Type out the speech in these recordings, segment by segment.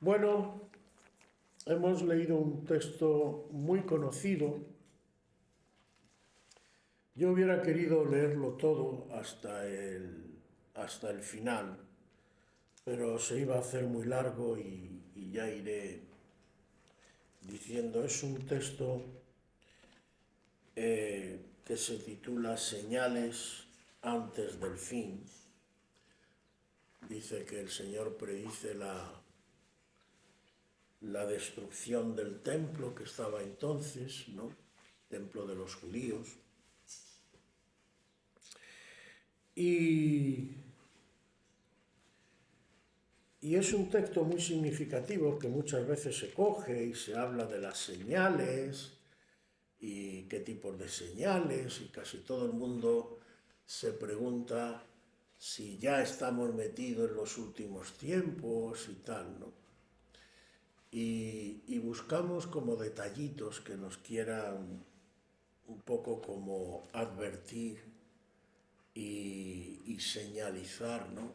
Bueno, hemos leído un texto muy conocido. Yo hubiera querido leerlo todo hasta el final, pero se iba a hacer muy largo y ya iré diciendo. Es un texto que se titula Señales antes del fin. Dice que el Señor predice la destrucción del templo que estaba entonces, ¿no? Templo de los judíos. Y, y es un texto muy significativo que muchas veces se coge y se habla de las señales y qué tipos de señales, y casi todo el mundo se pregunta si ya estamos metidos en los últimos tiempos y tal, ¿no? Y buscamos como detallitos que nos quieran un poco como advertir y señalizar, ¿no?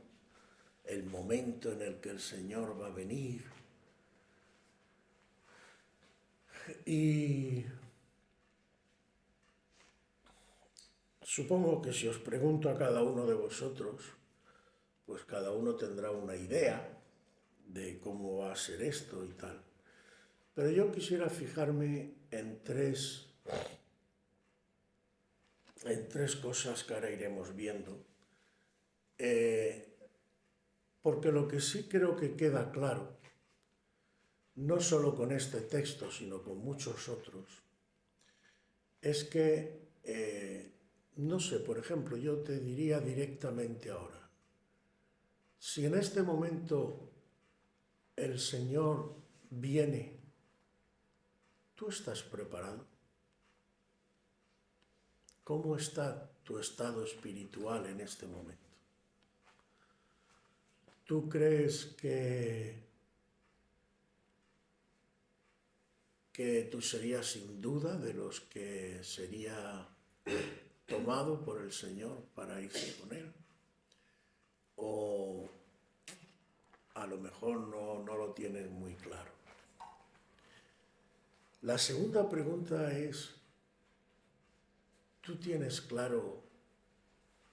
El momento en el que el Señor va a venir. Y supongo que si os pregunto a cada uno de vosotros, pues cada uno tendrá una idea de cómo va a ser esto y tal. Pero yo quisiera fijarme en tres cosas que ahora iremos viendo. Porque lo que sí creo que queda claro, no solo con este texto, sino con muchos otros, es que, no sé, por ejemplo, yo te diría directamente ahora, si en este momento el Señor viene, ¿tú estás preparado? ¿Cómo está tu estado espiritual en este momento? ¿Tú crees que tú serías sin duda de los que sería tomado por el Señor para irse con Él? ¿O a lo mejor no lo tienes muy claro? La segunda pregunta es, ¿tú tienes claro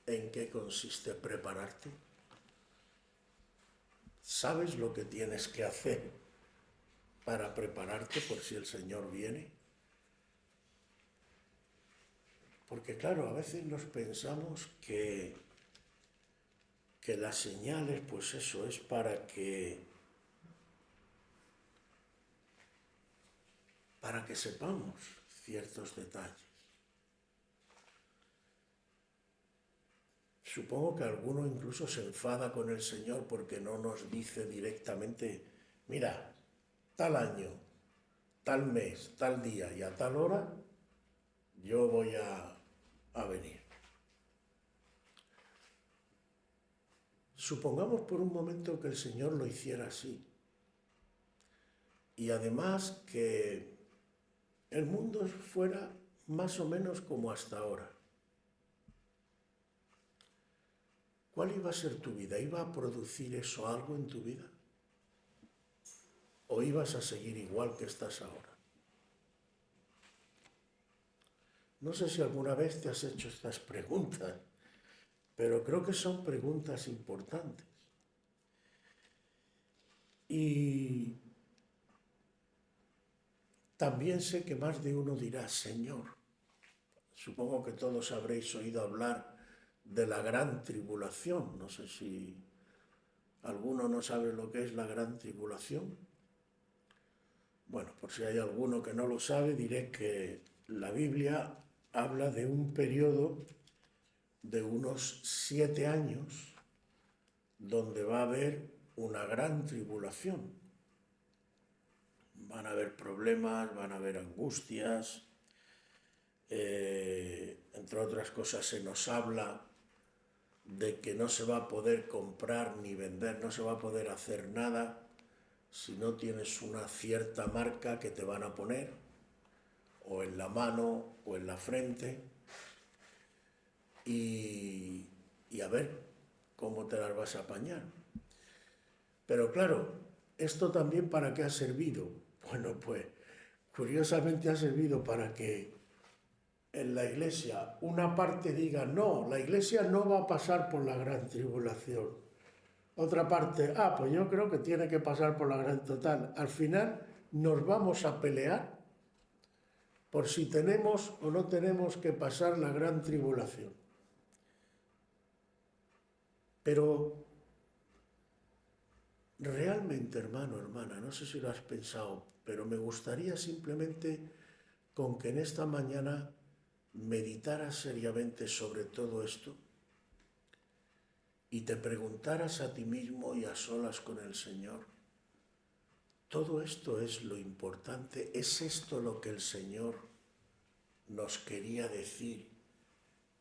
en qué consiste prepararte? ¿Sabes lo que tienes que hacer para prepararte por si el Señor viene? Porque claro, a veces nos pensamos que las señales, pues eso, es para que sepamos ciertos detalles. Supongo que alguno incluso se enfada con el Señor porque no nos dice directamente, mira, tal año, tal mes, tal día y a tal hora, yo voy a venir. Supongamos por un momento que el Señor lo hiciera así. Y además que el mundo fuera más o menos como hasta ahora. ¿Cuál iba a ser tu vida? ¿Iba a producir eso algo en tu vida? ¿O ibas a seguir igual que estás ahora? No sé si alguna vez te has hecho estas preguntas, pero creo que son preguntas importantes. Y también sé que más de uno dirá, Señor, supongo que todos habréis oído hablar de la gran tribulación. No sé si alguno no sabe lo que es la gran tribulación. Bueno, por si hay alguno que no lo sabe, diré que la Biblia habla de un periodo de unos 7 años donde va a haber una gran tribulación. Van a haber problemas, van a haber angustias, entre otras cosas se nos habla de que no se va a poder comprar ni vender, no se va a poder hacer nada si no tienes una cierta marca que te van a poner, o en la mano o en la frente, y a ver cómo te las vas a apañar. Pero claro, ¿esto también para qué ha servido? Bueno, pues curiosamente ha servido para que en la iglesia una parte diga, no, la iglesia no va a pasar por la gran tribulación. Otra parte, pues yo creo que tiene que pasar por la gran total. Al final nos vamos a pelear por si tenemos o no tenemos que pasar la gran tribulación. Pero realmente, hermano, hermana, no sé si lo has pensado, pero me gustaría simplemente con que en esta mañana meditaras seriamente sobre todo esto y te preguntaras a ti mismo y a solas con el Señor, ¿todo esto es lo importante? ¿Es esto lo que el Señor nos quería decir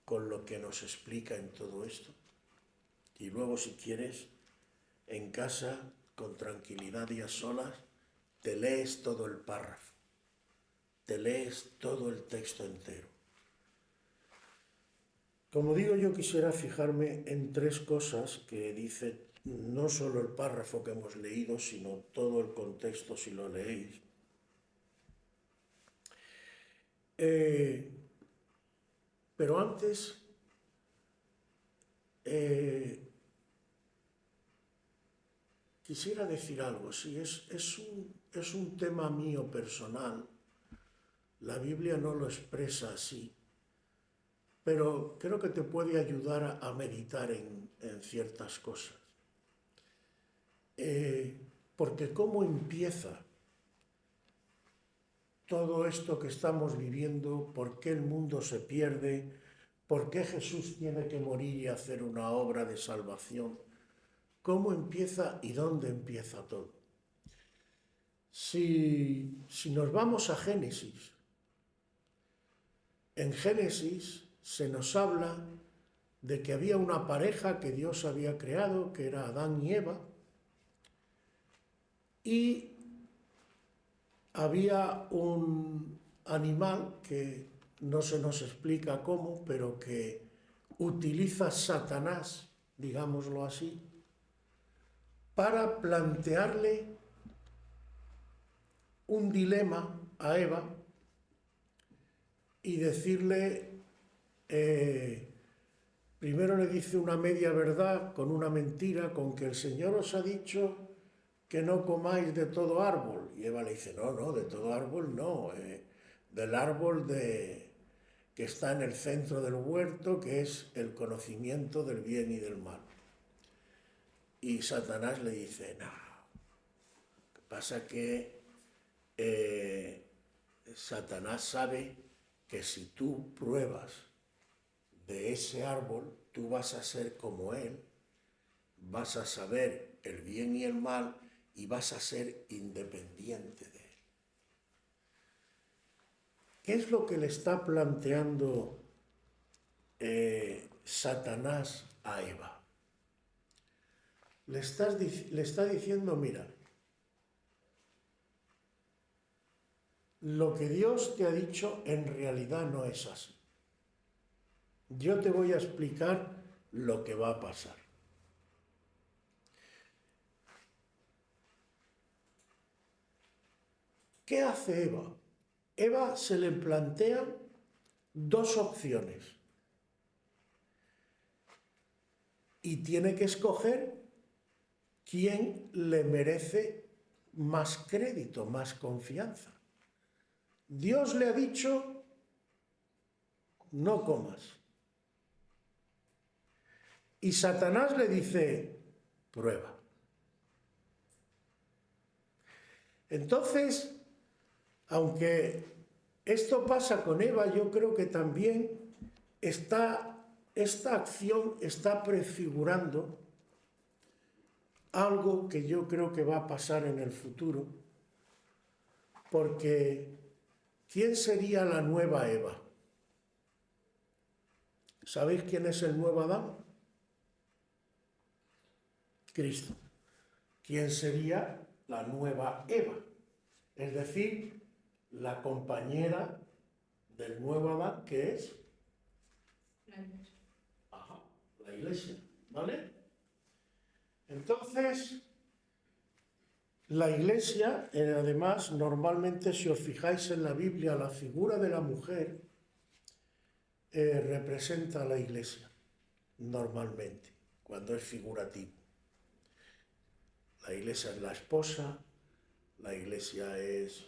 con lo que nos explica en todo esto? Y luego, si quieres, en casa, con tranquilidad y a solas, te lees todo el párrafo, te lees todo el texto entero. Como digo, yo quisiera fijarme en tres cosas que dice no solo el párrafo que hemos leído, sino todo el contexto si lo leéis. Pero antes, quisiera decir algo. Sí, es un tema mío personal. La Biblia no lo expresa así, pero creo que te puede ayudar a meditar en ciertas cosas. Porque ¿cómo empieza todo esto que estamos viviendo? ¿Por qué el mundo se pierde? ¿Por qué Jesús tiene que morir y hacer una obra de salvación? ¿Cómo empieza y dónde empieza todo? Si nos vamos a Génesis, en Génesis se nos habla de que había una pareja que Dios había creado, que era Adán y Eva, y había un animal que no se nos explica cómo, pero que utiliza Satanás, digámoslo así, para plantearle un dilema a Eva y decirle, primero le dice una media verdad con una mentira, con que el Señor os ha dicho que no comáis de todo árbol. Y Eva le dice, no, de todo árbol no, del árbol que está en el centro del huerto, que es el conocimiento del bien y del mal. Y Satanás le dice, no, lo que pasa que Satanás sabe que si tú pruebas de ese árbol, tú vas a ser como él, vas a saber el bien y el mal y vas a ser independiente de él. ¿Qué es lo que le está planteando Satanás a Eva? Le está diciendo, mira, lo que Dios te ha dicho en realidad no es así. Yo te voy a explicar lo que va a pasar. ¿Qué hace Eva? Eva se le plantean dos opciones y tiene que escoger quién le merece más crédito, más confianza. Dios le ha dicho, no comas. Y Satanás le dice, prueba. Entonces, aunque esto pasa con Eva, yo creo que también esta acción está prefigurando algo que yo creo que va a pasar en el futuro, porque ¿quién sería la nueva Eva? ¿Sabéis quién es el nuevo Adán? Cristo. ¿Quién sería la nueva Eva? Es decir, la compañera del nuevo Adán, que es la iglesia, ¿vale? Entonces, La Iglesia, además, normalmente, si os fijáis en la Biblia, la figura de la mujer representa a la Iglesia, normalmente, cuando es figurativo. La Iglesia es la esposa, la Iglesia es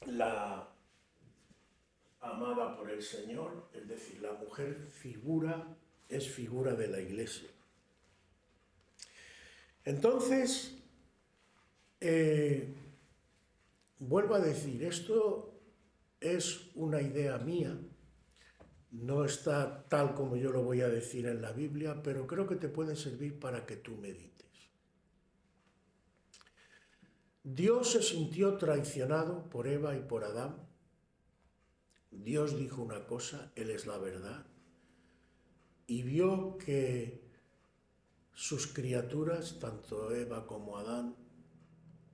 la amada por el Señor, es decir, la mujer es figura de la Iglesia. Entonces, vuelvo a decir, esto es una idea mía, no está tal como yo lo voy a decir en la Biblia, pero creo que te puede servir para que tú medites. Dios se sintió traicionado por Eva y por Adán. Dios dijo una cosa, Él es la verdad, y vio que sus criaturas, tanto Eva como Adán,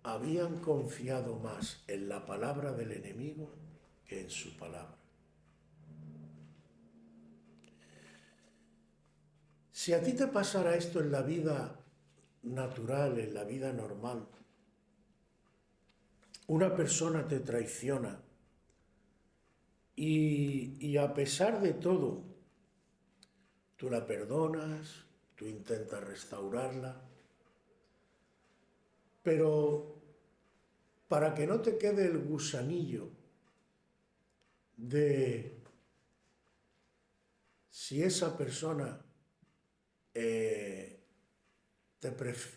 habían confiado más en la palabra del enemigo que en su palabra. Si a ti te pasara esto en la vida natural, en la vida normal, una persona te traiciona y a pesar de todo, tú la perdonas, tú intentas restaurarla, pero para que no te quede el gusanillo de si esa persona te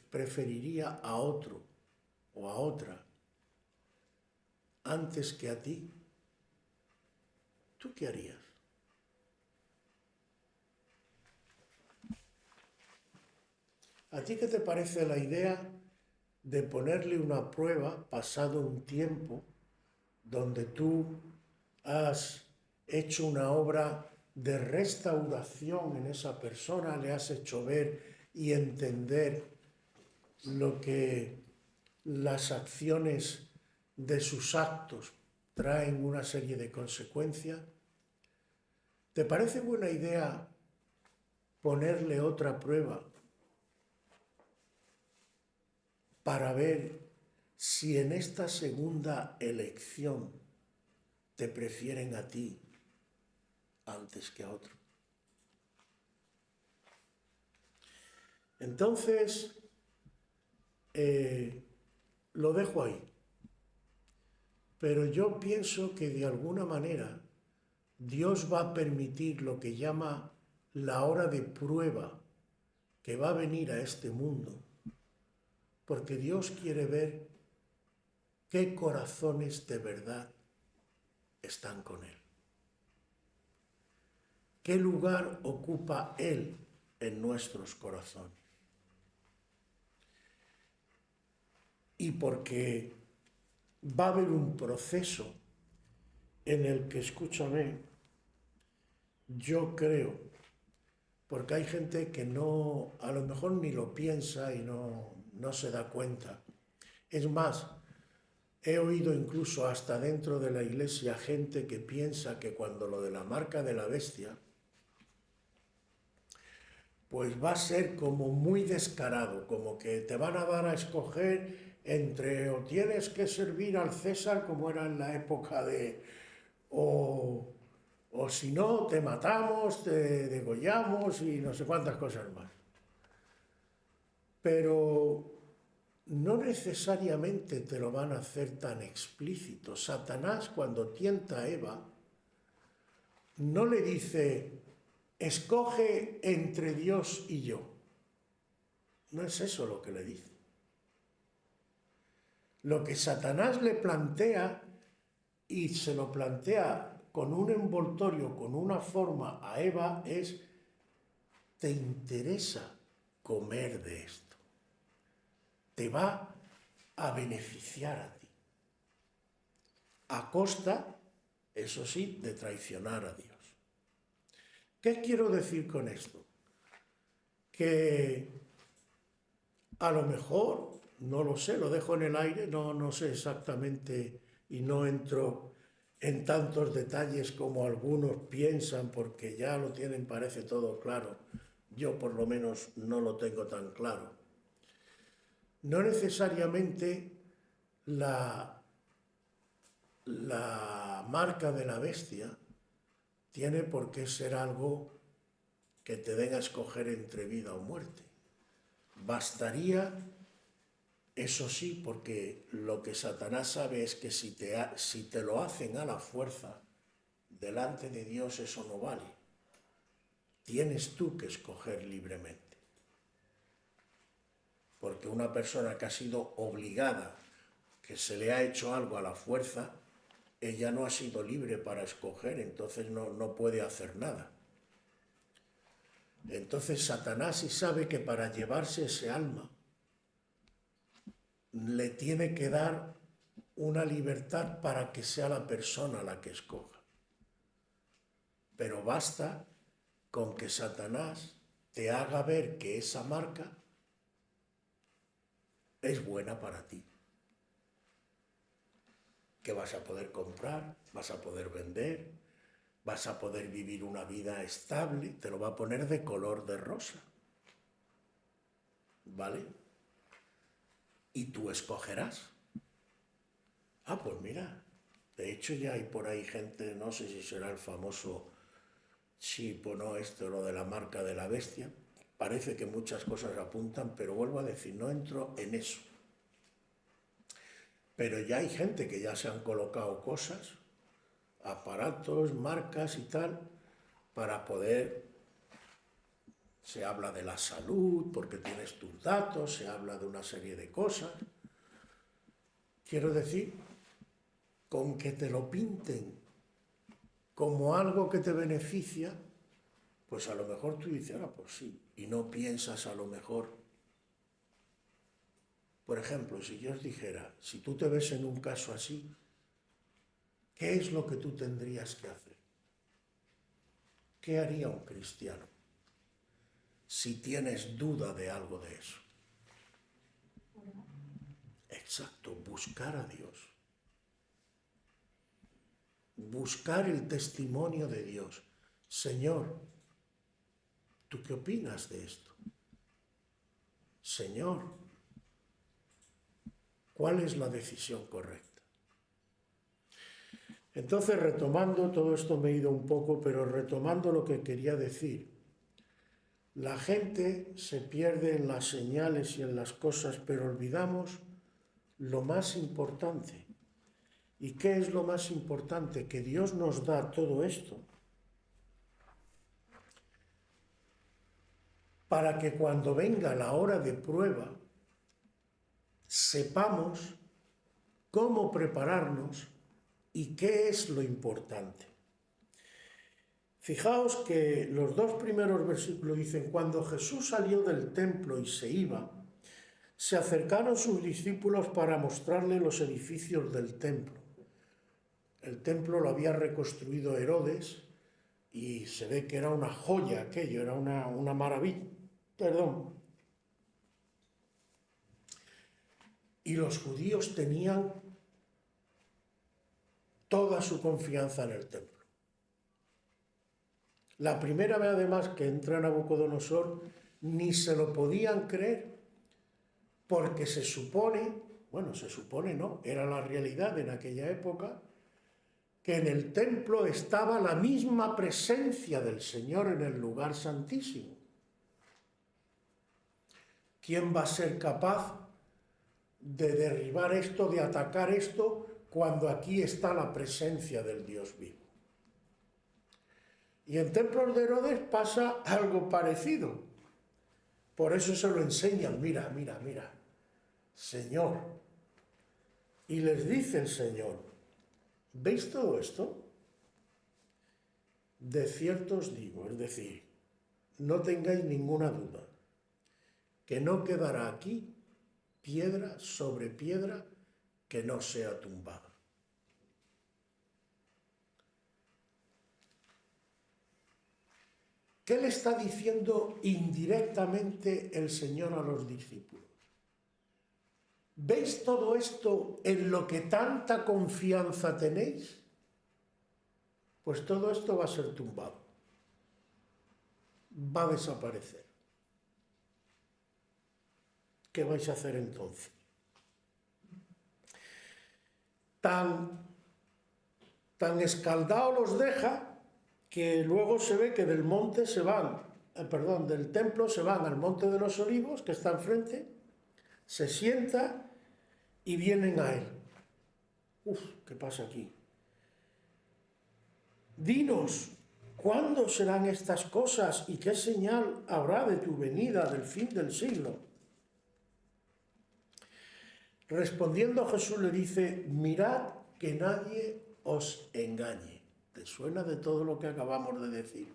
preferiría a otro o a otra antes que a ti, ¿tú qué harías? ¿A ti qué te parece la idea de ponerle una prueba pasado un tiempo donde tú has hecho una obra de restauración en esa persona, le has hecho ver y entender lo que las acciones de sus actos traen una serie de consecuencias? ¿Te parece buena idea ponerle otra prueba para ver si en esta segunda elección te prefieren a ti antes que a otro? Entonces, lo dejo ahí. Pero yo pienso que de alguna manera Dios va a permitir lo que llama la hora de prueba que va a venir a este mundo, porque Dios quiere ver qué corazones de verdad están con Él. ¿Qué lugar ocupa Él en nuestros corazones? Y porque va a haber un proceso en el que, escúchame, yo creo, porque hay gente que no, a lo mejor ni lo piensa y no se da cuenta. Es más, he oído incluso hasta dentro de la iglesia gente que piensa que cuando lo de la marca de la bestia, pues va a ser como muy descarado, como que te van a dar a escoger entre o tienes que servir al César como era en la época de, o si no, te matamos, te degollamos y no sé cuántas cosas más. Pero no necesariamente te lo van a hacer tan explícito. Satanás, cuando tienta a Eva, no le dice, escoge entre Dios y yo. No es eso lo que le dice. Lo que Satanás le plantea, y se lo plantea con un envoltorio, con una forma a Eva, es, ¿te interesa comer de esto? Te va a beneficiar a ti. A costa, eso sí, de traicionar a Dios. ¿Qué quiero decir con esto? Que a lo mejor, no lo sé, lo dejo en el aire, no sé exactamente y no entro en tantos detalles como algunos piensan porque ya lo tienen, parece todo claro. Yo por lo menos no lo tengo tan claro. no necesariamente la marca de la bestia tiene por qué ser algo que te den a escoger entre vida o muerte. Bastaría, eso sí, porque lo que Satanás sabe es que si te lo hacen a la fuerza, delante de Dios eso no vale. Tienes tú que escoger libremente. Porque una persona que ha sido obligada, que se le ha hecho algo a la fuerza, ella no ha sido libre para escoger, entonces no puede hacer nada. Entonces Satanás sí sabe que para llevarse ese alma le tiene que dar una libertad para que sea la persona la que escoja. Pero basta con que Satanás te haga ver que esa marca es buena para ti. Que vas a poder comprar, vas a poder vender, vas a poder vivir una vida estable, te lo va a poner de color de rosa. ¿Vale? Y tú escogerás. Ah, pues mira, de hecho ya hay por ahí gente, no sé si será el famoso chip o no, lo de la marca de la bestia. Parece que muchas cosas apuntan, pero vuelvo a decir, no entro en eso. Pero ya hay gente que ya se han colocado cosas, aparatos, marcas y tal, para poder, se habla de la salud, porque tienes tus datos, se habla de una serie de cosas. Quiero decir, con que te lo pinten como algo que te beneficia, pues a lo mejor tú dices, ah, pues sí, y no piensas a lo mejor. Por ejemplo, si yo os dijera, si tú te ves en un caso así, ¿qué es lo que tú tendrías que hacer? ¿Qué haría un cristiano si tienes duda de algo de eso? Exacto, buscar a Dios. Buscar el testimonio de Dios. Señor, ¿tú qué opinas de esto? Señor, ¿cuál es la decisión correcta? Entonces, retomando, todo esto me he ido un poco, pero retomando lo que quería decir, la gente se pierde en las señales y en las cosas, pero olvidamos lo más importante. ¿Y qué es lo más importante? Que Dios nos da todo esto para que cuando venga la hora de prueba sepamos cómo prepararnos y qué es lo importante. Fijaos que los dos primeros versículos dicen, cuando Jesús salió del templo y se iba, se acercaron sus discípulos para mostrarle los edificios del templo. El templo lo había reconstruido Herodes y se ve que era una joya aquello, era una maravilla. Y los judíos tenían toda su confianza en el templo. La primera vez además que entra Nabucodonosor ni se lo podían creer porque se supone no, era la realidad en aquella época, que en el templo estaba la misma presencia del Señor en el lugar santísimo. ¿Quién va a ser capaz de derribar esto, de atacar esto, cuando aquí está la presencia del Dios vivo? Y en templos de Herodes pasa algo parecido. Por eso se lo enseñan, mira, Señor. Y les dice el Señor, ¿veis todo esto? De cierto os digo, es decir, no tengáis ninguna duda, que no quedará aquí piedra sobre piedra que no sea tumbada. ¿Qué le está diciendo indirectamente el Señor a los discípulos? ¿Veis todo esto en lo que tanta confianza tenéis? Pues todo esto va a ser tumbado. Va a desaparecer. ¿qué vais a hacer entonces? Tan escaldado los deja que luego se ve que del monte se van, del templo se van al monte de los Olivos, que está enfrente, se sienta y vienen a él. ¿Qué pasa aquí? Dinos, ¿cuándo serán estas cosas y qué señal habrá de tu venida del fin del siglo? Respondiendo Jesús le dice, mirad que nadie os engañe. ¿Te suena de todo lo que acabamos de decir?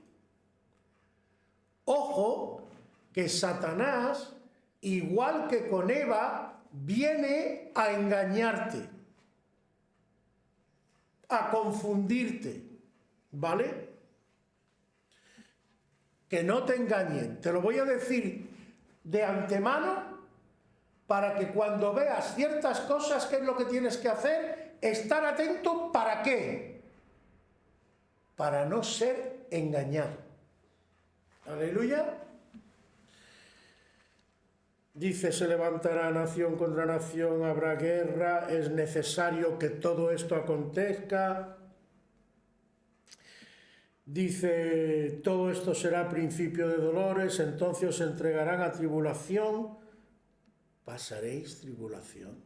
Ojo, que Satanás, igual que con Eva, viene a engañarte, a confundirte, ¿vale? Que no te engañen. Te lo voy a decir de antemano para que cuando veas ciertas cosas, ¿qué es lo que tienes que hacer? Estar atento. ¿Para qué? Para no ser engañado. Aleluya. Dice, se levantará nación contra nación, habrá guerra, es necesario que todo esto acontezca. Dice, todo esto será principio de dolores, entonces os entregarán a tribulación. ¿Pasaréis tribulación?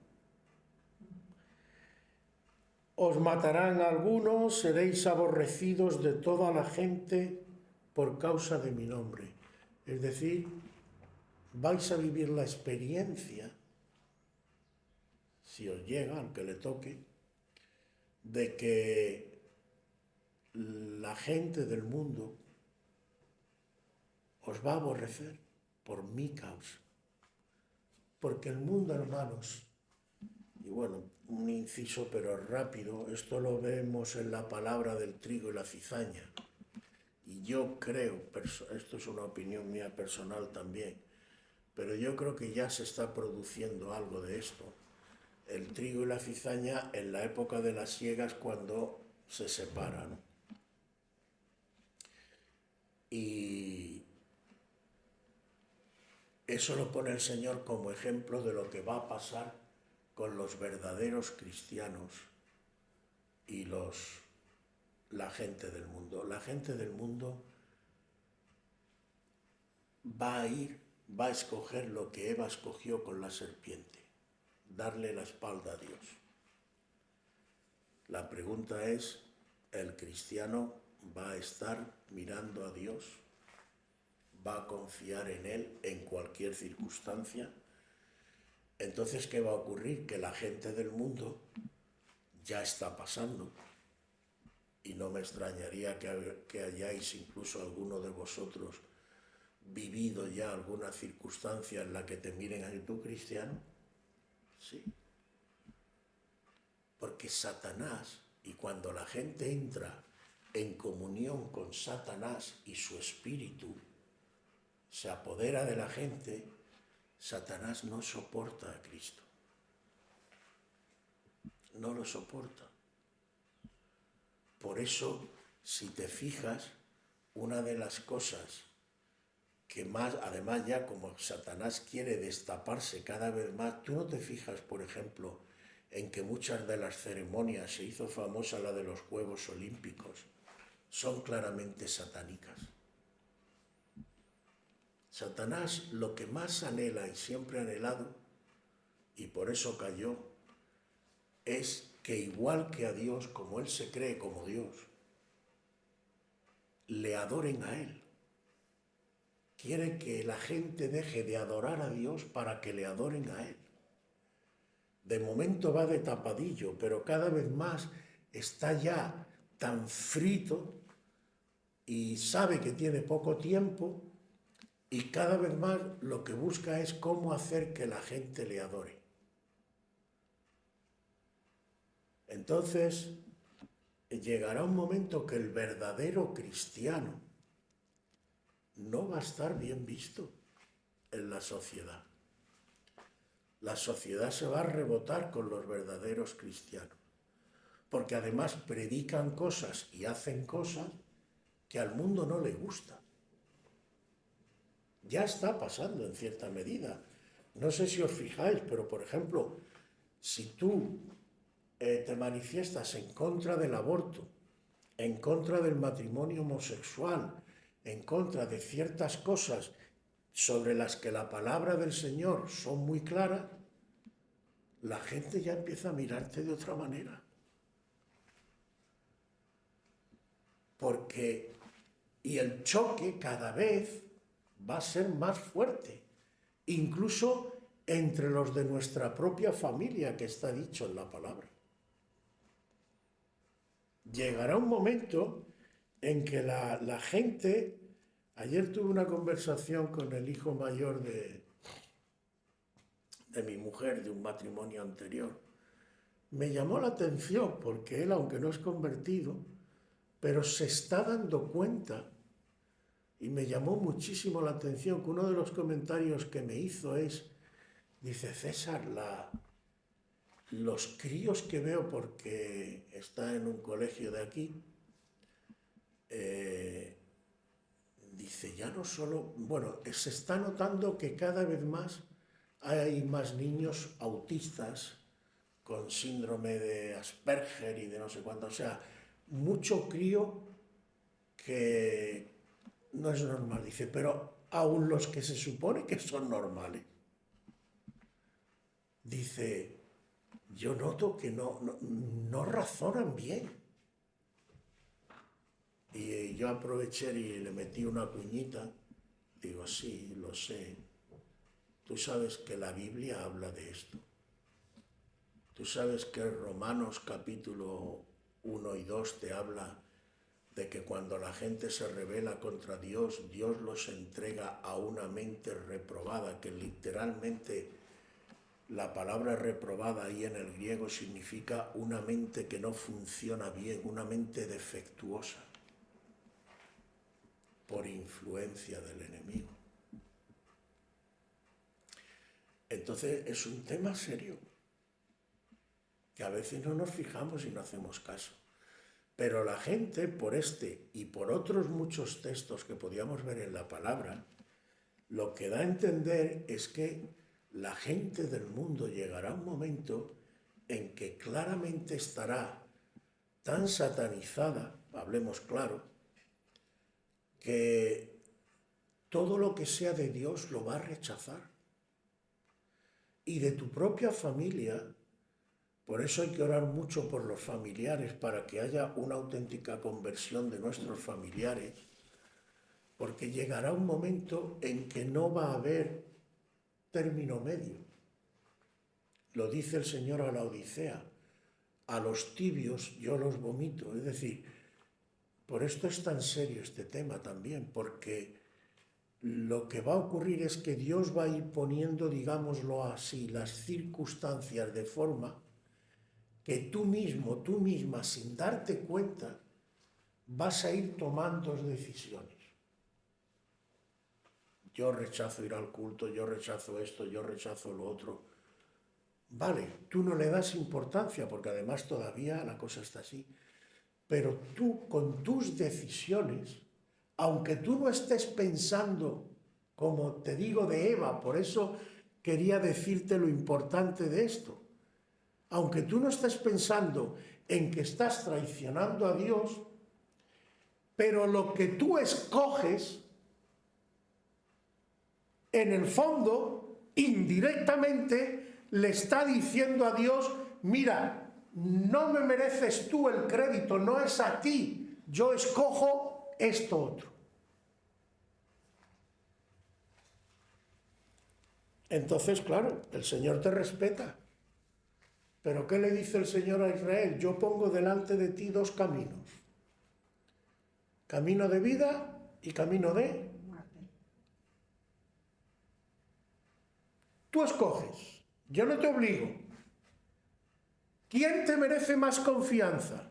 Os matarán algunos, seréis aborrecidos de toda la gente por causa de mi nombre. Es decir, vais a vivir la experiencia, si os llega, al que le toque, de que la gente del mundo os va a aborrecer por mi causa. Porque el mundo, hermanos, y bueno, un inciso pero rápido, esto lo vemos en la palabra del trigo y la cizaña. Y yo creo, esto es una opinión mía personal también, pero yo creo que ya se está produciendo algo de esto. El trigo y la cizaña en la época de las siegas cuando se separan. Y eso lo pone el Señor como ejemplo de lo que va a pasar con los verdaderos cristianos y la gente del mundo. La gente del mundo va a escoger lo que Eva escogió con la serpiente, darle la espalda a Dios. La pregunta es, ¿el cristiano va a estar mirando a Dios? ¿Va a confiar en Él en cualquier circunstancia? Entonces, ¿qué va a ocurrir? Que la gente del mundo ya está pasando. Y no me extrañaría que hayáis incluso alguno de vosotros vivido ya alguna circunstancia en la que te miren a tú cristiano. Sí. Porque Satanás, y cuando la gente entra en comunión con Satanás y su espíritu se apodera de la gente, Satanás no soporta a Cristo. No lo soporta. Por eso, si te fijas, una de las cosas que más, además ya como Satanás quiere destaparse cada vez más, tú no te fijas, por ejemplo, en que muchas de las ceremonias, se hizo famosa la de los Juegos Olímpicos, son claramente satánicas. Satanás lo que más anhela y siempre ha anhelado, y por eso cayó, es que igual que a Dios, como Él se cree como Dios, le adoren a Él. Quiere que la gente deje de adorar a Dios para que le adoren a Él. De momento va de tapadillo, pero cada vez más está ya tan frito y sabe que tiene poco tiempo y cada vez más lo que busca es cómo hacer que la gente le adore. Entonces, llegará un momento que el verdadero cristiano no va a estar bien visto en la sociedad. La sociedad se va a rebotar con los verdaderos cristianos, porque además predican cosas y hacen cosas que al mundo no le gustan. Ya está pasando en cierta medida. no sé si os fijáis, pero por ejemplo, si tú te manifiestas en contra del aborto, en contra del matrimonio homosexual, en contra de ciertas cosas sobre las que la palabra del Señor son muy claras, la gente ya empieza a mirarte de otra manera. Porque, y el choque cada vez va a ser más fuerte, incluso entre los de nuestra propia familia, que está dicho en la palabra. Llegará un momento en que la gente... Ayer tuve una conversación con el hijo mayor de mi mujer, de un matrimonio anterior. Me llamó la atención porque él, aunque no es convertido, pero se está dando cuenta, y me llamó muchísimo la atención que uno de los comentarios que me hizo es, dice, César, los críos que veo, porque está en un colegio de aquí, dice, ya no solo, bueno, se está notando que cada vez más hay más niños autistas con síndrome de Asperger y de no sé cuánto, o sea, mucho crío que no es normal, dice, pero aún los que se supone que son normales, dice, yo noto que no razonan bien. Y yo aproveché y le metí una cuñita, digo, sí, lo sé, tú sabes que la Biblia habla de esto. Tú sabes que Romanos capítulo 1 y 2 te habla de que cuando la gente se rebela contra Dios, Dios los entrega a una mente reprobada, que literalmente la palabra reprobada ahí en el griego significa una mente que no funciona bien, una mente defectuosa por influencia del enemigo. Entonces es un tema serio, que a veces no nos fijamos y no hacemos caso. Pero la gente, por este y por otros muchos textos que podíamos ver en la palabra, lo que da a entender es que la gente del mundo llegará un momento en que claramente estará tan satanizada, hablemos claro, que todo lo que sea de Dios lo va a rechazar. Y de tu propia familia. Por eso hay que orar mucho por los familiares, para que haya una auténtica conversión de nuestros familiares, porque llegará un momento en que no va a haber término medio. Lo dice el Señor a la Odisea, a los tibios yo los vomito. Es decir, por esto es tan serio este tema también, porque lo que va a ocurrir es que Dios va a ir poniendo, digámoslo así, las circunstancias de forma que tú mismo, tú misma, sin darte cuenta, vas a ir tomando decisiones. Yo rechazo ir al culto, yo rechazo esto, yo rechazo lo otro. Vale, tú no le das importancia, porque además todavía la cosa está así. Pero tú, con tus decisiones, aunque tú no estés pensando, como te digo de Eva, por eso quería decirte lo importante de esto, aunque tú no estés pensando en que estás traicionando a Dios, pero lo que tú escoges, en el fondo, indirectamente, le está diciendo a Dios, mira, no me mereces tú el crédito, no es a ti, yo escojo esto otro. Entonces, claro, el Señor te respeta. Pero ¿qué le dice el Señor a Israel? Yo pongo delante de ti dos caminos. Camino de vida y camino de muerte. Tú escoges, yo no te obligo. ¿Quién te merece más confianza?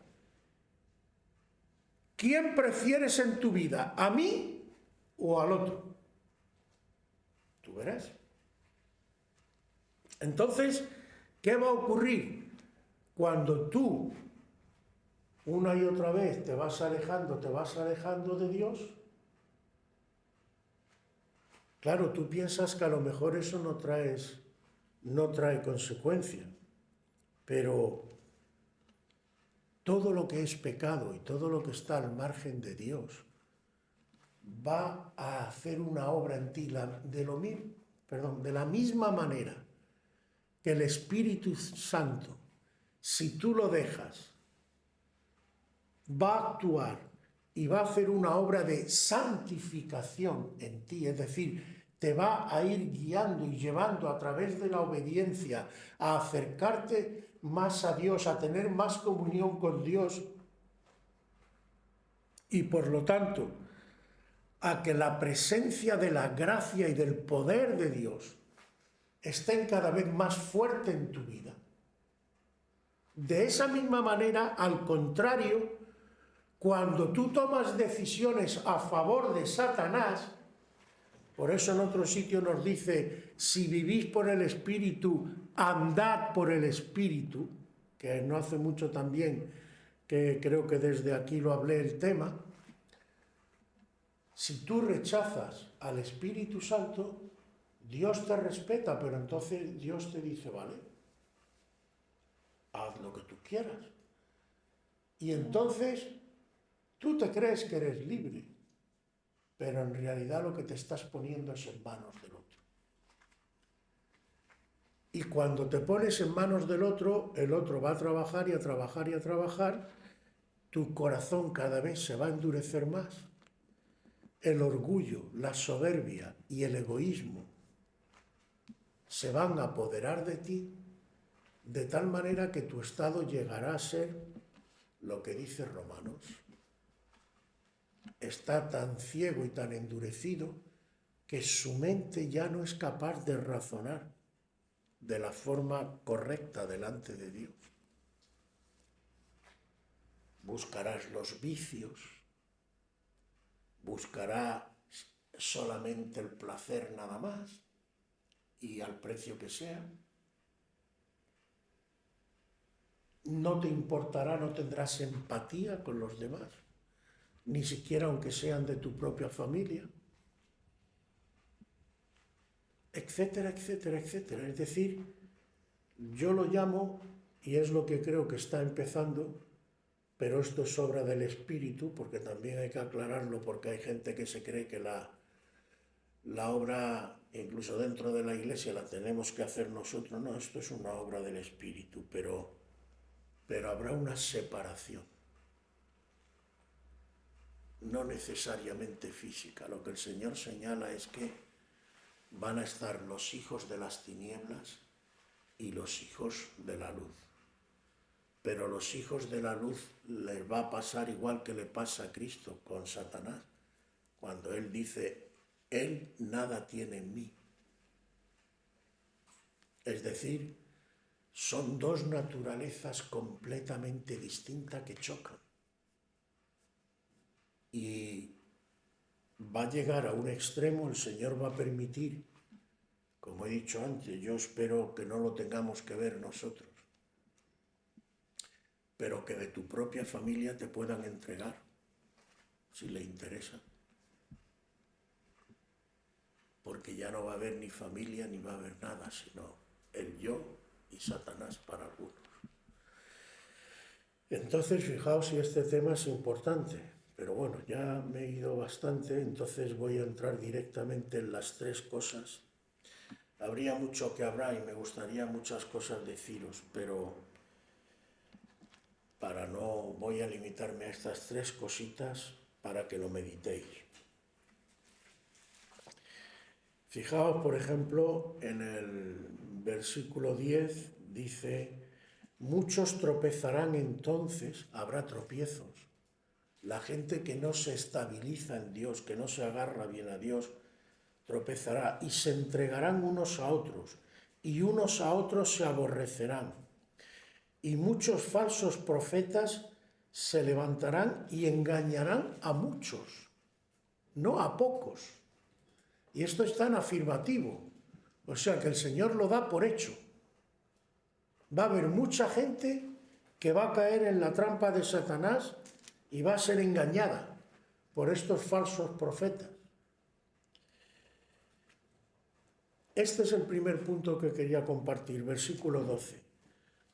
¿Quién prefieres en tu vida? ¿A mí o al otro? Tú verás. Entonces, ¿qué va a ocurrir? Cuando tú una y otra vez te vas alejando de Dios, Claro, tú piensas que a lo mejor eso no trae consecuencia, pero todo lo que es pecado y todo lo que está al margen de Dios va a hacer una obra en ti de la misma manera que el Espíritu Santo, si tú lo dejas, va a actuar y va a hacer una obra de santificación en ti, es decir, te va a ir guiando y llevando a través de la obediencia a acercarte más a Dios, a tener más comunión con Dios y por lo tanto a que la presencia de la gracia y del poder de Dios estén cada vez más fuerte en tu vida. De esa misma manera, al contrario, cuando tú tomas decisiones a favor de Satanás, por eso en otro sitio nos dice, si vivís por el Espíritu, andad por el Espíritu, que no hace mucho también, que creo que desde aquí lo hablé el tema. Si tú rechazas al Espíritu Santo, Dios te respeta, pero entonces Dios te dice, vale, haz lo que tú quieras. Y entonces tú te crees que eres libre, pero en realidad lo que te estás poniendo es en manos del otro. Y cuando te pones en manos del otro, el otro va a trabajar y a trabajar y a trabajar, tu corazón cada vez se va a endurecer más, el orgullo, la soberbia y el egoísmo se van a apoderar de ti, de tal manera que tu estado llegará a ser lo que dice Romanos. Está tan ciego y tan endurecido que su mente ya no es capaz de razonar de la forma correcta delante de Dios. Buscarás los vicios, buscará solamente el placer nada más y al precio que sea. No te importará, no tendrás empatía con los demás, ni siquiera aunque sean de tu propia familia, etcétera, etcétera, etcétera. Es decir, yo lo llamo, y es lo que creo que está empezando, pero esto es obra del Espíritu, porque también hay que aclararlo, porque hay gente que se cree que la obra, incluso dentro de la Iglesia, la tenemos que hacer nosotros. No, esto es una obra del Espíritu, pero habrá una separación, no necesariamente física. Lo que el Señor señala es que van a estar los hijos de las tinieblas y los hijos de la luz. Pero los hijos de la luz les va a pasar igual que le pasa a Cristo con Satanás, cuando Él dice, Él nada tiene en mí. Es decir, son dos naturalezas completamente distintas que chocan. Y va a llegar a un extremo, el Señor va a permitir, como he dicho antes, yo espero que no lo tengamos que ver nosotros, pero que de tu propia familia te puedan entregar, si le interesa. Porque ya no va a haber ni familia ni va a haber nada, sino el yo y Satanás para algunos. Entonces, fijaos si este tema es importante, pero bueno, ya me he ido bastante, entonces voy a entrar directamente en las tres cosas. Habría mucho que hablar y me gustaría muchas cosas deciros, pero voy a limitarme a estas tres cositas para que lo meditéis. Fijaos, por ejemplo, en el versículo 10 dice, muchos tropezarán entonces, habrá tropiezos. La gente que no se estabiliza en Dios, que no se agarra bien a Dios, tropezará y se entregarán unos a otros, y unos a otros se aborrecerán. Y muchos falsos profetas se levantarán y engañarán a muchos, no a pocos. Y esto está en afirmativo, o sea que el Señor lo da por hecho. Va a haber mucha gente que va a caer en la trampa de Satanás y va a ser engañada por estos falsos profetas. Este es el primer punto que quería compartir, versículo 12.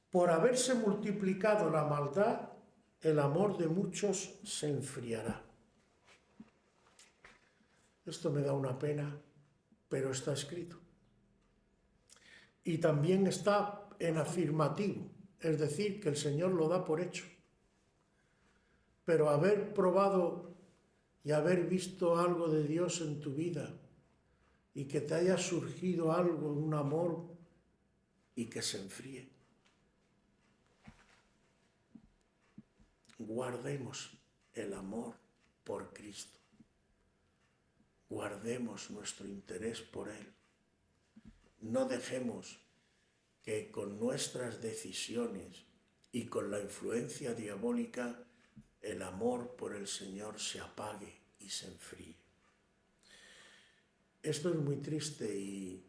Por haberse multiplicado la maldad, el amor de muchos se enfriará. Esto me da una pena, pero está escrito. Y también está en afirmativo, es decir, que el Señor lo da por hecho. Pero haber probado y haber visto algo de Dios en tu vida y que te haya surgido algo, un amor, y que se enfríe. Guardemos el amor por Cristo. Guardemos nuestro interés por Él. No dejemos que con nuestras decisiones y con la influencia diabólica el amor por el Señor se apague y se enfríe. Esto es muy triste y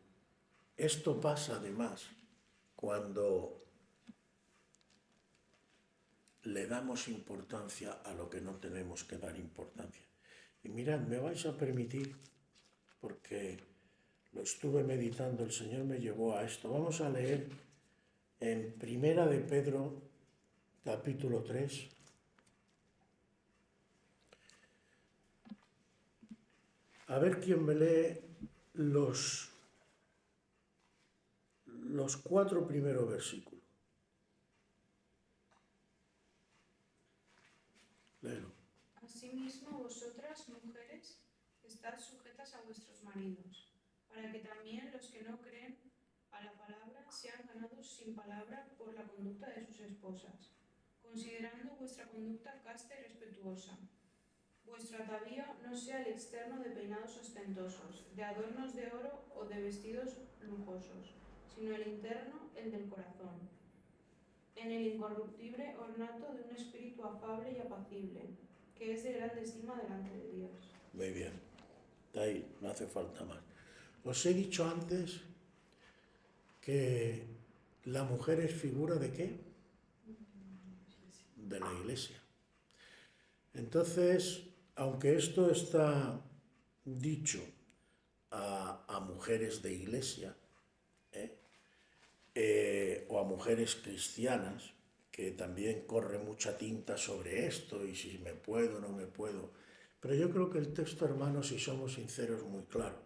esto pasa además cuando le damos importancia a lo que no tenemos que dar importancia. Y mirad, me vais a permitir, porque lo estuve meditando, el Señor me llevó a esto. Vamos a leer en Primera de Pedro, capítulo 3. A ver quién me lee los 4 primeros versículos. Léelo. Asimismo, vosotras, mujeres, estad sujetas a vuestros maridos, para que también los que no creen a la palabra sean ganados sin palabra por la conducta de sus esposas, considerando vuestra conducta casta y respetuosa. Vuestro atavío no sea el externo de peinados ostentosos, de adornos de oro o de vestidos lujosos, sino el interno, el del corazón, en el incorruptible ornato de un espíritu afable y apacible, que es de grande estima delante de Dios. Muy bien, de ahí, no hace falta más. Os he dicho antes que la mujer es figura ¿de qué? De la Iglesia. Entonces, aunque esto está dicho a mujeres de Iglesia, o a mujeres cristianas, que también corre mucha tinta sobre esto y si me puedo o no me puedo. Pero yo creo que el texto, hermanos, si somos sinceros, es muy claro.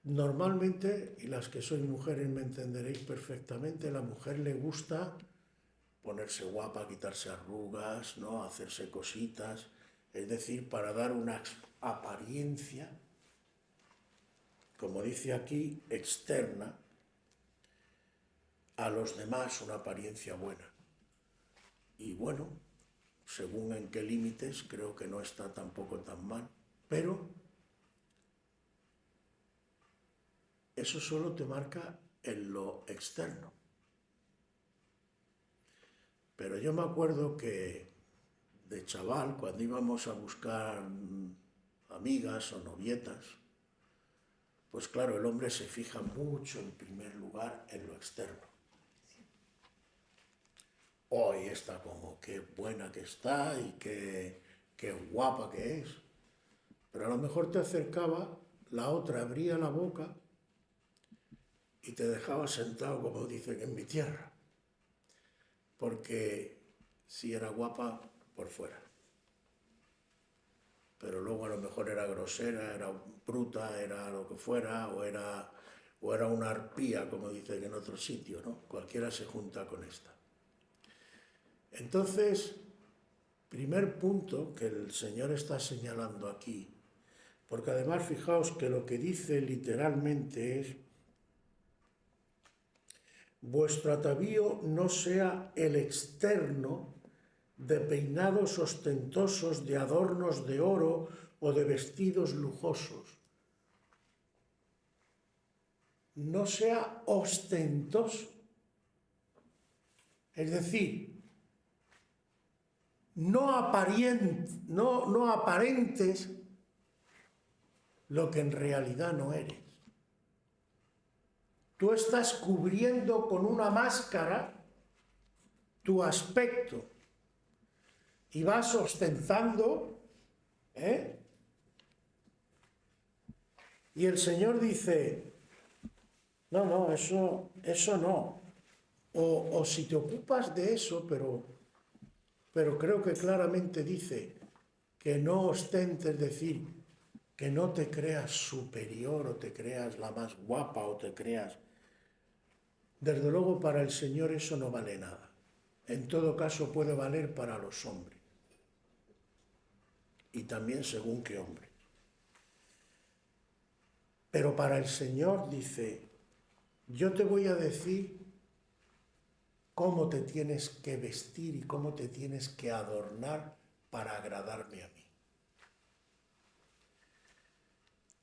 Normalmente, y las que sois mujeres me entenderéis perfectamente, a la mujer le gusta ponerse guapa, quitarse arrugas, ¿no? Hacerse cositas, es decir, para dar una apariencia, como dice aquí, externa, a los demás, una apariencia buena. Y bueno, según en qué límites, creo que no está tampoco tan mal. Pero eso solo te marca en lo externo. Pero yo me acuerdo que de chaval, cuando íbamos a buscar amigas o novietas, pues claro, el hombre se fija mucho en primer lugar en lo externo. Hoy está como qué buena que está y qué guapa que es. Pero a lo mejor te acercaba, la otra abría la boca y te dejaba sentado, como dicen en mi tierra. Porque si era guapa, por fuera. Pero luego a lo mejor era grosera, era bruta, era lo que fuera, o era una arpía, como dicen en otro sitio, ¿no? Cualquiera se junta con esta. Entonces, primer punto que el Señor está señalando aquí, porque además fijaos que lo que dice literalmente es: vuestro atavío no sea el externo de peinados ostentosos, de adornos de oro o de vestidos lujosos. No sea ostentoso. Es decir, no aparentes lo que en realidad no eres. Tú estás cubriendo con una máscara tu aspecto y vas ostentando Y el Señor dice, no, eso no. O si te ocupas de eso, pero creo que claramente dice que no ostentes, es decir, que no te creas superior o te creas la más guapa o te creas... Desde luego para el Señor eso no vale nada. En todo caso puede valer para los hombres. Y también según qué hombre. Pero para el Señor dice, yo te voy a decir cómo te tienes que vestir y cómo te tienes que adornar para agradarme a mí.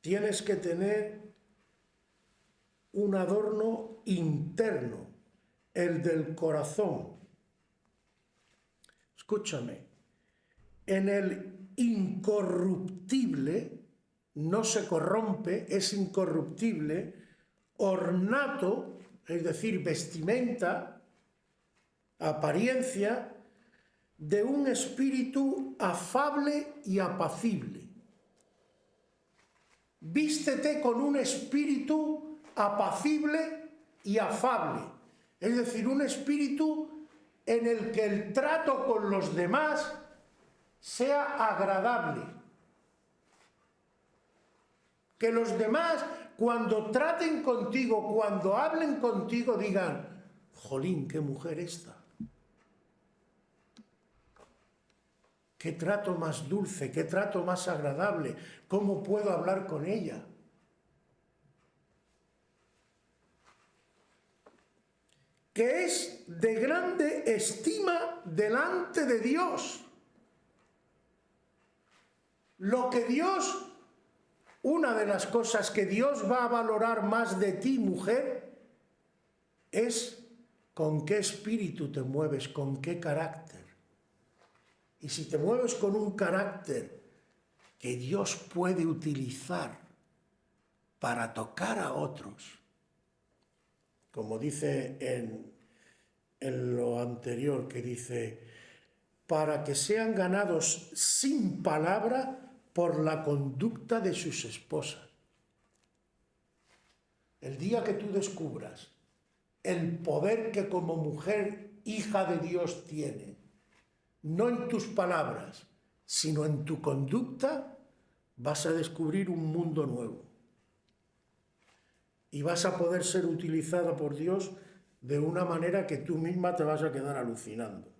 Tienes que tener un adorno interno, el del corazón. Escúchame, en el incorruptible, no se corrompe, es incorruptible, ornato, es decir, vestimenta, apariencia, de un espíritu afable y apacible. Vístete con un espíritu apacible y afable, es decir, un espíritu en el que el trato con los demás sea agradable. Que los demás, cuando traten contigo, cuando hablen contigo, digan, jolín, qué mujer esta. Qué trato más dulce, qué trato más agradable, ¿cómo puedo hablar con ella? Que es de grande estima delante de Dios. Lo que Dios, una de las cosas que Dios va a valorar más de ti, mujer, es con qué espíritu te mueves, con qué carácter. Y si te mueves con un carácter que Dios puede utilizar para tocar a otros, como dice en lo anterior, que dice, para que sean ganados sin palabra por la conducta de sus esposas. El día que tú descubras el poder que como mujer, hija de Dios, tiene, no en tus palabras, sino en tu conducta, vas a descubrir un mundo nuevo. Y vas a poder ser utilizada por Dios de una manera que tú misma te vas a quedar alucinando.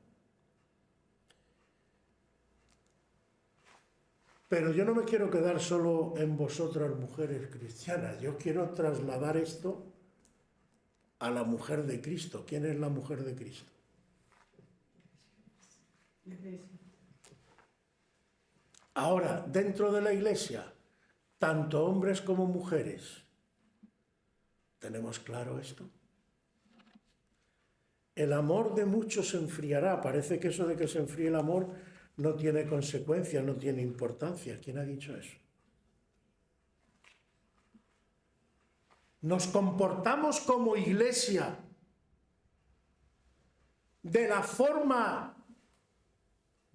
Pero yo no me quiero quedar solo en vosotras, mujeres cristianas. Yo quiero trasladar esto a la mujer de Cristo. ¿Quién es la mujer de Cristo? Ahora, dentro de la Iglesia, tanto hombres como mujeres, ¿tenemos claro esto? El amor de muchos se enfriará. Parece que eso de que se enfríe el amor no tiene consecuencia, no tiene importancia. ¿Quién ha dicho eso? Nos comportamos como Iglesia de la forma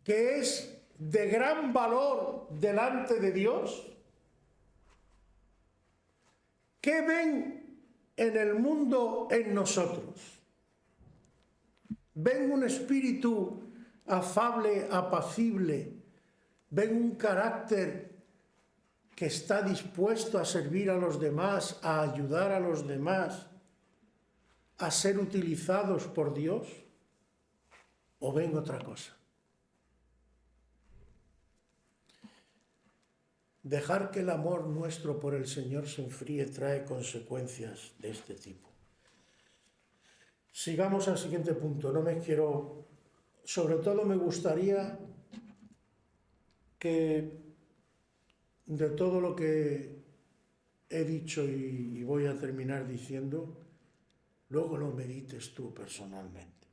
que es de gran valor delante de Dios. ¿Qué ven en el mundo en nosotros? ¿Ven un espíritu afable, apacible? ¿Ven un carácter que está dispuesto a servir a los demás, a ayudar a los demás, a ser utilizados por Dios? ¿O ven otra cosa? Dejar que el amor nuestro por el Señor se enfríe trae consecuencias de este tipo. Sigamos al siguiente punto. Sobre todo me gustaría que de todo lo que he dicho y voy a terminar diciendo, luego lo medites tú personalmente.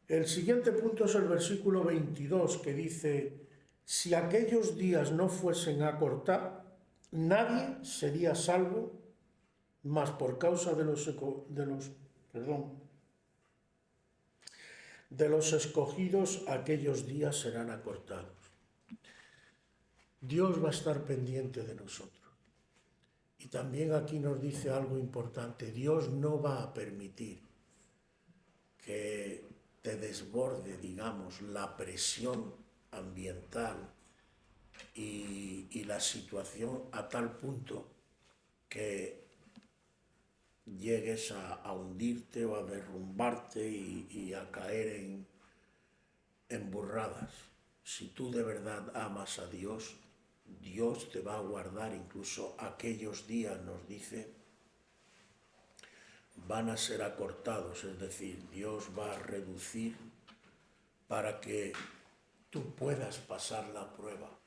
El siguiente punto es el versículo 22, que dice, si aquellos días no fuesen a cortar, nadie sería salvo, mas por causa de los escogidos, aquellos días serán acortados. Dios va a estar pendiente de nosotros. Y también aquí nos dice algo importante. Dios no va a permitir que te desborde, digamos, la presión ambiental y la situación a tal punto que llegues a hundirte o a derrumbarte y a caer en burradas. Si tú de verdad amas a Dios, Dios te va a guardar. Incluso aquellos días, nos dice, van a ser acortados, es decir, Dios va a reducir para que tú puedas pasar la prueba,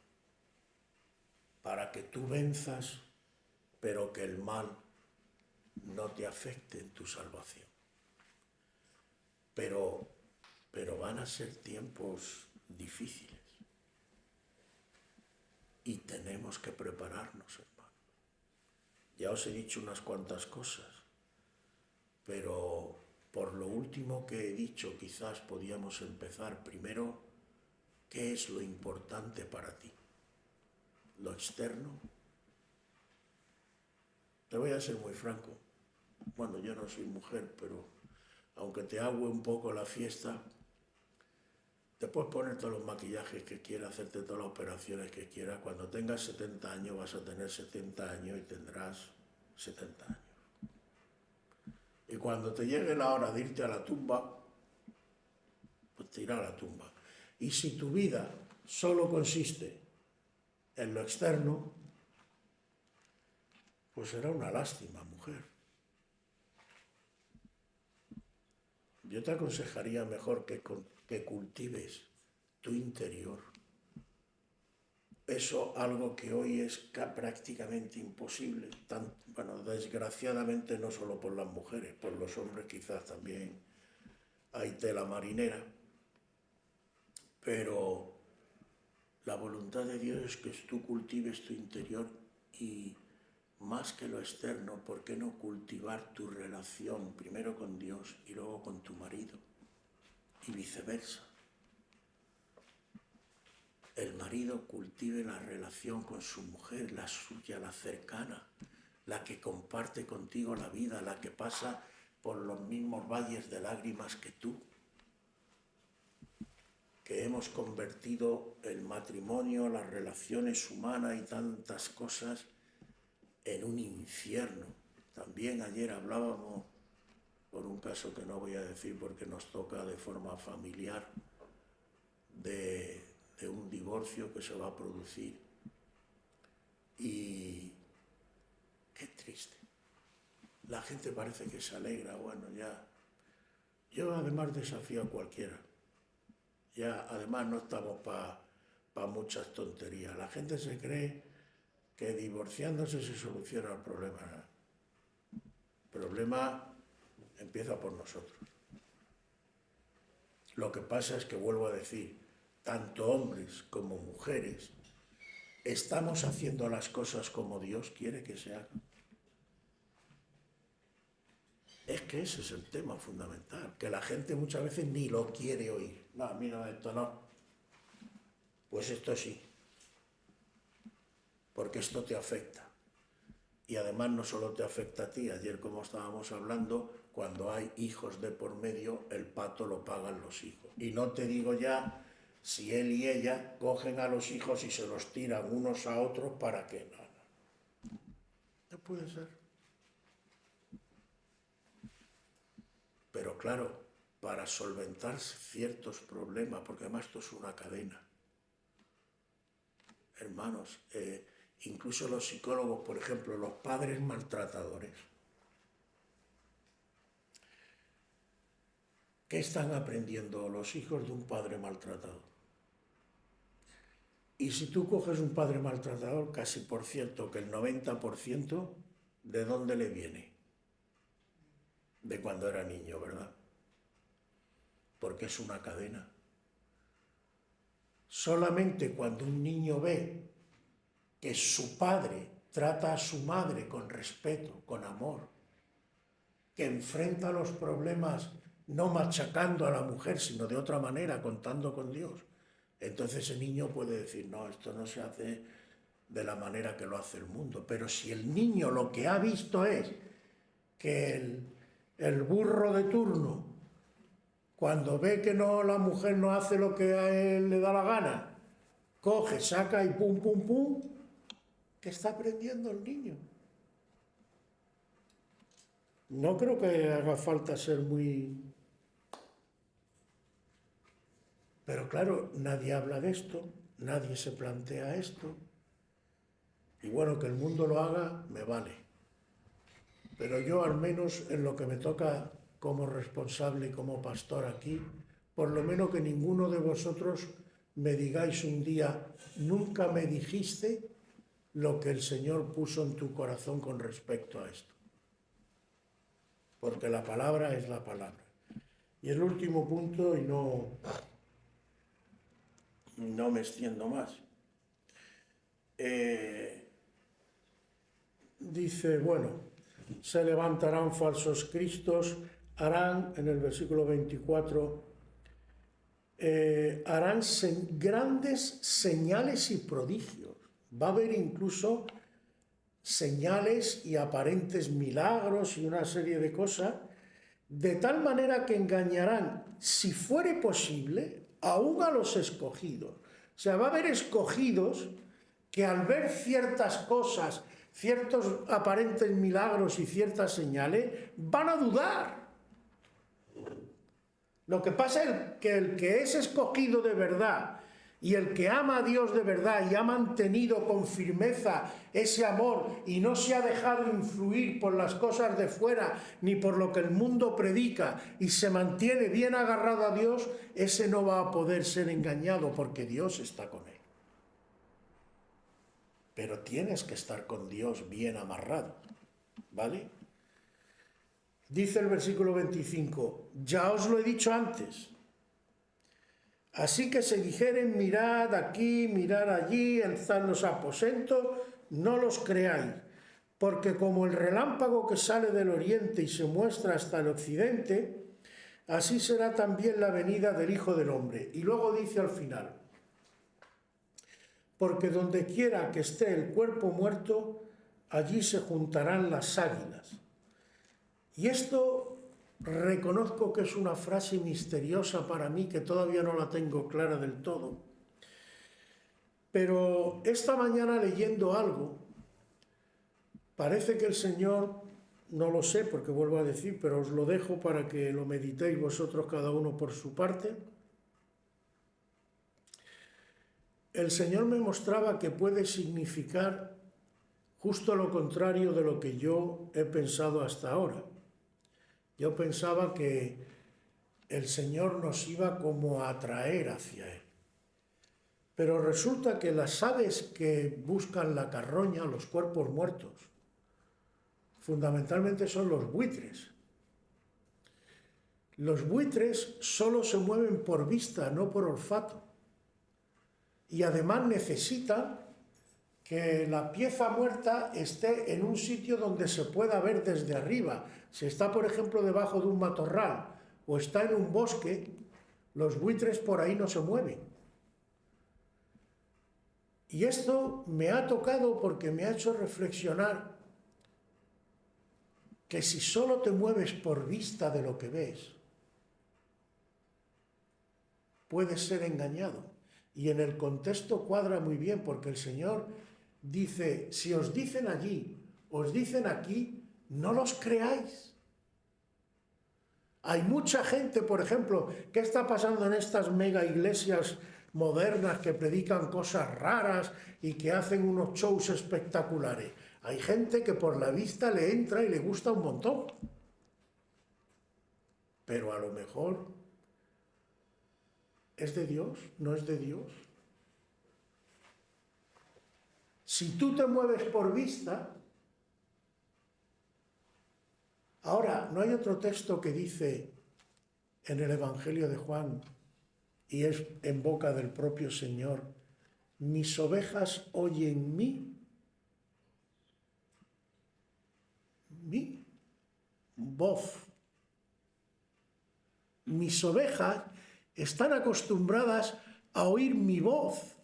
para que tú venzas, pero que el mal no te afecte en tu salvación. Pero van a ser tiempos difíciles y tenemos que prepararnos, hermano. Ya os he dicho unas cuantas cosas, pero por lo último que he dicho quizás podíamos empezar primero. ¿Qué es lo importante para ti? ¿Lo externo? Te voy a ser muy franco. Bueno, yo no soy mujer, pero aunque te agüe un poco la fiesta, te puedes poner todos los maquillajes que quieras, hacerte todas las operaciones que quieras. Cuando tengas 70 años vas a tener 70 años y tendrás 70 años. Y cuando te llegue la hora de irte a la tumba, pues te irá a la tumba. Y si tu vida solo consiste en lo externo, pues será una lástima, mujer. Yo te aconsejaría mejor que cultives tu interior. Eso algo que hoy es prácticamente imposible. Bueno, desgraciadamente no solo por las mujeres, por los hombres quizás también hay tela marinera. Pero la voluntad de Dios es que tú cultives tu interior y más que lo externo, ¿por qué no cultivar tu relación primero con Dios y luego con tu marido? Y viceversa. El marido cultive la relación con su mujer, la suya, la cercana, la que comparte contigo la vida, la que pasa por los mismos valles de lágrimas que tú. Que hemos convertido el matrimonio, las relaciones humanas y tantas cosas en un infierno. También ayer hablábamos, por un caso que no voy a decir porque nos toca de forma familiar, de un divorcio que se va a producir. Y qué triste. La gente parece que se alegra, bueno, ya. Yo además desafío a cualquiera. Ya, además no estamos para muchas tonterías. La gente se cree que divorciándose se soluciona el problema. El problema empieza por nosotros. Lo que pasa es que, vuelvo a decir, tanto hombres como mujeres estamos haciendo las cosas como Dios quiere que se hagan. Es que ese es el tema fundamental, que la gente muchas veces ni lo quiere oír. No, a mí no, esto no. Pues esto sí, porque esto te afecta. Y además no solo te afecta a ti, ayer como estábamos hablando, cuando hay hijos de por medio, el pato lo pagan los hijos. Y no te digo ya si él y ella cogen a los hijos y se los tiran unos a otros para que no puede ser. Pero claro, para solventar ciertos problemas, porque además esto es una cadena. Hermanos, incluso los psicólogos, por ejemplo, los padres maltratadores. ¿Qué están aprendiendo los hijos de un padre maltratador? Y si tú coges un padre maltratador, casi por cierto que el 90%, ¿de dónde le viene? De cuando era niño, ¿verdad? Porque es una cadena. Solamente cuando un niño ve que su padre trata a su madre con respeto, con amor, que enfrenta los problemas no machacando a la mujer, sino de otra manera, contando con Dios, entonces ese niño puede decir, no, esto no se hace, de la manera que lo hace el mundo. Pero si el niño lo que ha visto es que el burro de turno, cuando ve que no, la mujer no hace lo que a él le da la gana, coge, saca y pum, pum, pum, ¿qué está aprendiendo el niño? No creo que haga falta ser muy... Pero claro, nadie habla de esto, nadie se plantea esto. Y bueno, que el mundo lo haga, me vale. Pero yo al menos en lo que me toca como responsable y como pastor aquí, por lo menos que ninguno de vosotros me digáis un día, nunca me dijiste lo que el Señor puso en tu corazón con respecto a esto. Porque la palabra es la palabra. Y el último punto, y no me extiendo más. Dice, bueno, se levantarán falsos cristos, harán, en el versículo 24, harán grandes señales y prodigios. Va a haber incluso señales y aparentes milagros y una serie de cosas, de tal manera que engañarán, si fuere posible, aún a los escogidos. O sea, va a haber escogidos que al ver ciertas cosas, ciertos aparentes milagros y ciertas señales, van a dudar. Lo que pasa es que el que es escogido de verdad y el que ama a Dios de verdad y ha mantenido con firmeza ese amor y no se ha dejado influir por las cosas de fuera ni por lo que el mundo predica y se mantiene bien agarrado a Dios, ese no va a poder ser engañado porque Dios está con él. Pero tienes que estar con Dios bien amarrado, ¿vale? Dice el versículo 25, ya os lo he dicho antes. Así que se dijeren, mirad aquí, mirad allí, alzad los aposentos, no los creáis, porque como el relámpago que sale del oriente y se muestra hasta el occidente, así será también la venida del Hijo del Hombre. Y luego dice al final, porque donde quiera que esté el cuerpo muerto, allí se juntarán las águilas. Y esto reconozco que es una frase misteriosa para mí, que todavía no la tengo clara del todo. Pero esta mañana leyendo algo, parece que el Señor, no lo sé porque vuelvo a decir, pero os lo dejo para que lo meditéis vosotros cada uno por su parte. El Señor me mostraba que puede significar justo lo contrario de lo que yo he pensado hasta ahora. Yo pensaba que el Señor nos iba como a atraer hacia Él. Pero resulta que las aves que buscan la carroña, los cuerpos muertos, fundamentalmente son los buitres. Los buitres solo se mueven por vista, no por olfato. Y además necesitan que la pieza muerta esté en un sitio donde se pueda ver desde arriba. Si está, por ejemplo, debajo de un matorral o está en un bosque, los buitres por ahí no se mueven. Y esto me ha tocado porque me ha hecho reflexionar que si solo te mueves por vista de lo que ves, puedes ser engañado. Y en el contexto cuadra muy bien porque el Señor dice, si os dicen allí, os dicen aquí, no los creáis. Hay mucha gente, por ejemplo, ¿qué está pasando en estas mega iglesias modernas que predican cosas raras y que hacen unos shows espectaculares? Hay gente que por la vista le entra y le gusta un montón. Pero a lo mejor ¿es de Dios? ¿No es de Dios? Si tú te mueves por vista... Ahora, ¿no hay otro texto que dice en el Evangelio de Juan, y es en boca del propio Señor, mis ovejas oyen mi voz? Mis ovejas están acostumbradas a oír mi voz.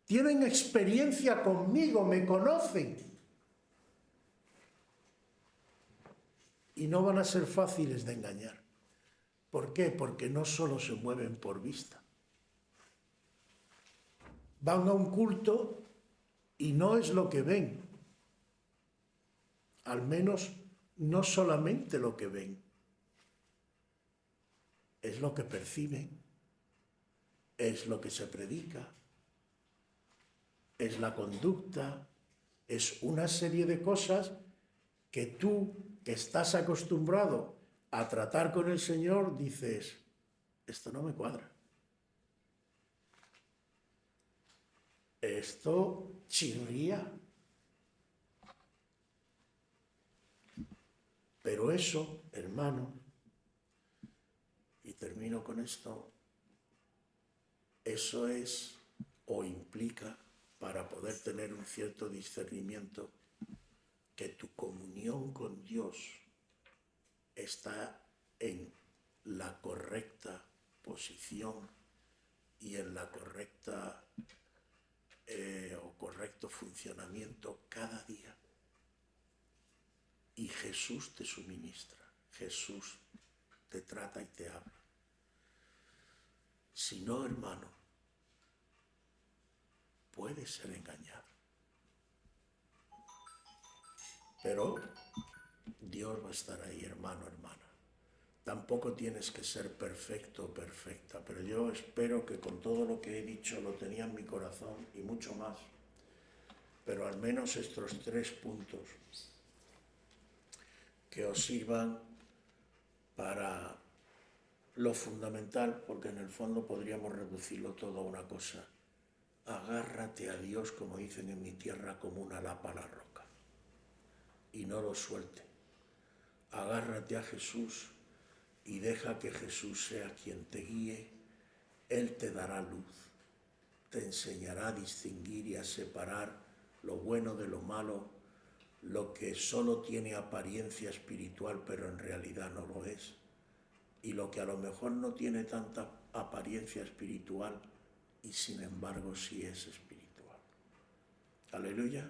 tienen experiencia conmigo, me conocen. Y no van a ser fáciles de engañar. ¿Por qué? Porque no solo se mueven por vista. Van a un culto y no es lo que ven. Al menos no solamente lo que ven. Es lo que perciben. Es lo que se predica. Es la conducta. Es una serie de cosas que tú, que estás acostumbrado a tratar con el Señor, dices, esto no me cuadra. Esto chirría. Pero eso, hermano, y termino con esto, eso es o implica, para poder tener un cierto discernimiento, que tu comunión con Dios está en la correcta posición y en la correcta o correcto funcionamiento cada día. Y Jesús te suministra, Jesús te trata y te habla. Si no, hermano, puedes ser engañado. Pero Dios va a estar ahí, hermano, hermana. Tampoco tienes que ser perfecto o perfecta, pero yo espero que con todo lo que he dicho lo tenía en mi corazón y mucho más. Pero al menos estos 3 puntos que os sirvan para lo fundamental, porque en el fondo podríamos reducirlo todo a una cosa. Agárrate a Dios, como dicen en mi tierra, como una lapa a la roca. Y no lo suelte. Agárrate a Jesús y deja que Jesús sea quien te guíe. Él te dará luz, te enseñará a distinguir y a separar lo bueno de lo malo, lo que solo tiene apariencia espiritual pero en realidad no lo es, y lo que a lo mejor no tiene tanta apariencia espiritual y sin embargo sí es espiritual. Aleluya.